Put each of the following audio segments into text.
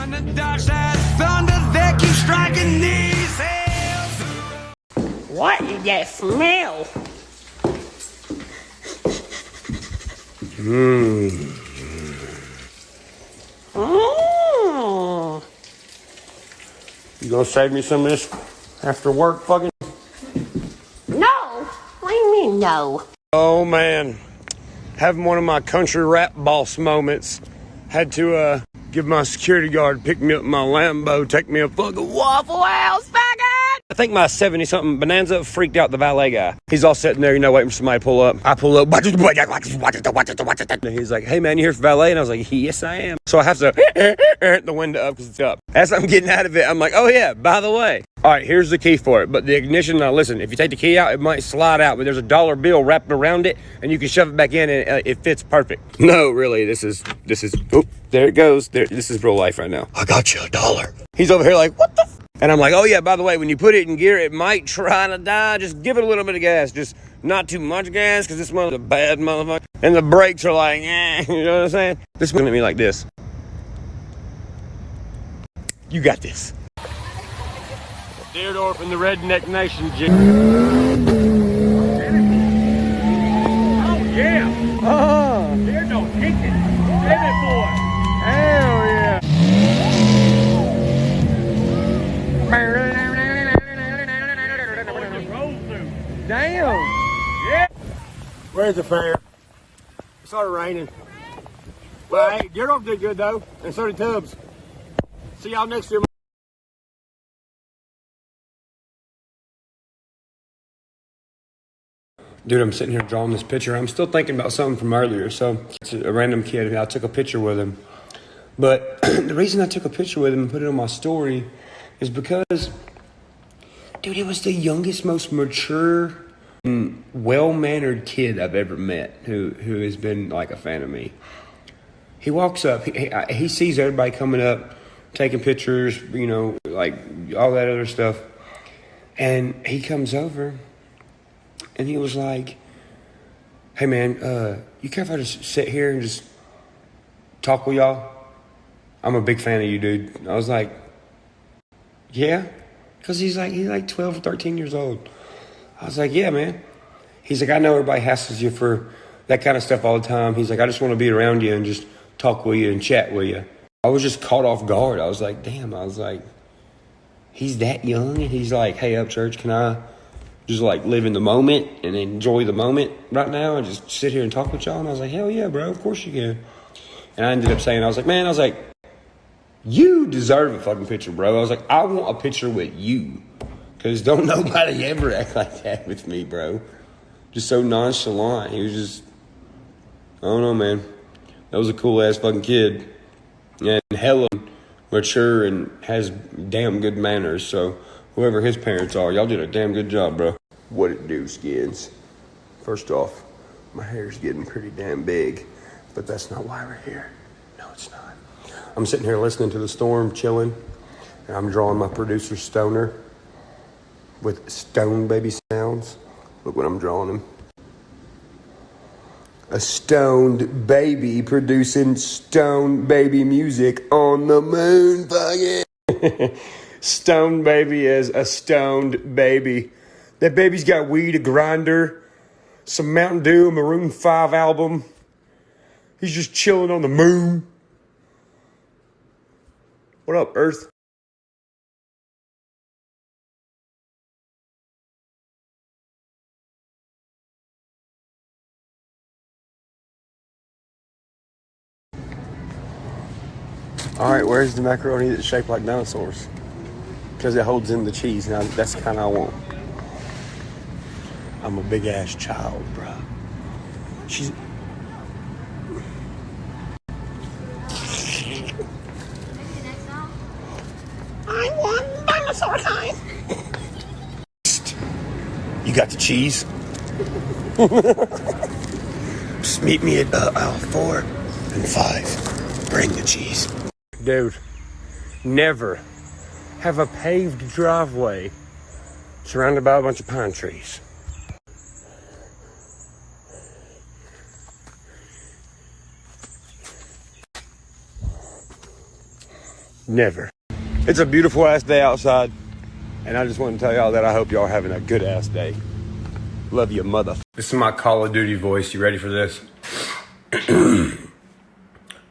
Trying to dodge that thunder that keeps striking these hills. What is that smell? Mmm. You gonna save me some of this after work fucking? No. What do you mean, no? Oh, man. Having one of my country rap boss moments. Had to give my security guard pick me up in my Lambo, take me a fucking Waffle House, faggot! I think my 70-something Bonanza freaked out the valet guy. He's all sitting there, waiting for somebody to pull up. I pull up. And he's like, hey, man, you here for valet? And I was like, yes, I am. So I have to the window up because it's up. As I'm getting out of it, I'm like, oh, yeah, by the way. All right, here's the key for it. But the ignition, now listen, if you take the key out, it might slide out. But there's a dollar bill wrapped around it, and you can shove it back in, and it fits perfect. No, really, this is. Oop, there it goes. This is real life right now. I got you $1. He's over here like, what the And I'm like, oh, yeah, by the way, when you put it in gear, it might try to die. Just give it a little bit of gas. Just not too much gas, because this mother's a bad motherfucker. And the brakes are like, you know what I'm saying? This looking at me like this. You got this. Deerdorf and the Redneck Nation, Jim. Oh, yeah. Oh. There's no kicking. Get it, boy. Hell yeah. Damn. Yeah. Where's the fair? It started raining. Well, hey, Deerdorf did good though, and so did Tubbs. See y'all next year. Dude, I'm sitting here drawing this picture. I'm still thinking about something from earlier. So it's a random kid. I took a picture with him. But the reason I took a picture with him and put it on my story is because, dude, he was the youngest, most mature, well-mannered kid I've ever met who has been like a fan of me. He walks up. He sees everybody coming up, taking pictures, like all that other stuff. And he comes over. And he was like, hey, man, you care if I just sit here and just talk with y'all? I'm a big fan of you, dude. I was like, yeah? Because he's like 12 or 13 years old. I was like, yeah, man. He's like, I know everybody hassles you for that kind of stuff all the time. He's like, I just want to be around you and just talk with you and chat with you. I was just caught off guard. I was like, damn. I was like, he's that young? And he's like, hey, Upchurch, can I just like live in the moment and enjoy the moment right now and just sit here and talk with y'all? And I was like, hell yeah, bro, of course you can. And I ended up saying, you deserve a fucking picture, bro. I was like, I want a picture with you. Because don't nobody ever act like that with me, bro. Just so nonchalant. He was just, I don't know, man. That was a cool ass fucking kid. And hella mature and has damn good manners. So whoever his parents are, y'all did a damn good job, bro. What it do, Skids? First off, my hair's getting pretty damn big, but that's not why we're here. No, it's not. I'm sitting here listening to the storm, chilling, and I'm drawing my producer Stoner with Stone Baby sounds. Look what I'm drawing him. A stoned baby producing stone baby music on the moon, fucking. Stoned baby is a stoned baby. That baby's got weed, a grinder, some Mountain Dew, a Maroon 5 album. He's just chilling on the moon. What up, Earth? All right, where's the macaroni that's shaped like dinosaurs? Because it holds in the cheese. Now, that's the kind I want. I'm a big-ass child, bro. She's... I want dinosaur time. You got the cheese? Just meet me at aisle 4 and 5. Bring the cheese. Dude, never have a paved driveway surrounded by a bunch of pine trees. Never. It's a beautiful ass day outside, and I just want to tell y'all that I hope y'all are having a good ass day. Love you, mother. This is my Call of Duty voice. You ready for this?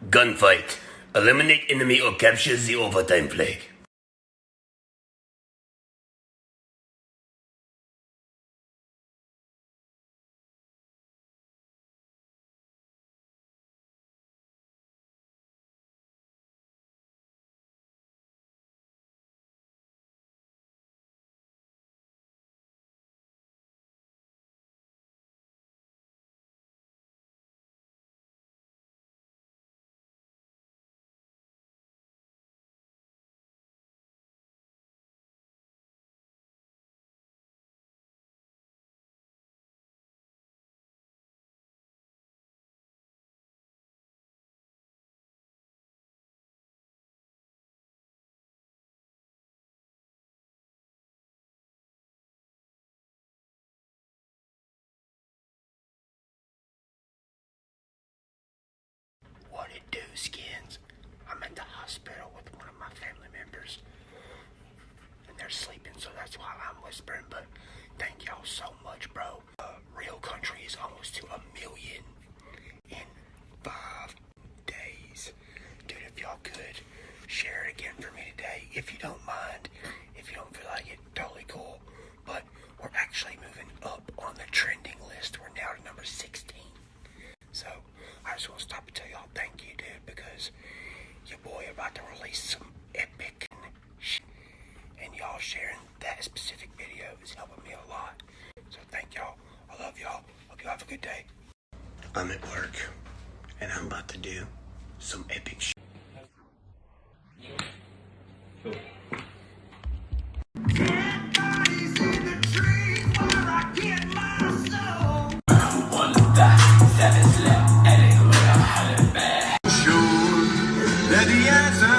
Gunfight. Eliminate enemy or capture the overtime flag. What it do, Skins? I'm at the hospital with one of my family members. And they're sleeping, so that's why I'm whispering. But thank y'all so much, bro. Real country is almost to 1 million in 5 days. Dude, if y'all could share it again for me today, if you don't mind. If you don't feel like it, totally cool. But we're actually moving up on the trending list. We're now to number 16. So I just want to stop and tell y'all thank you, dude, because your boy about to release some epic shit, and y'all sharing that specific video is helping me a lot. So thank y'all. I love y'all. Hope you have a good day. I'm at work, and I'm about to do some epic shit. Everybody's in the trees while I get my soul. Sure that the answer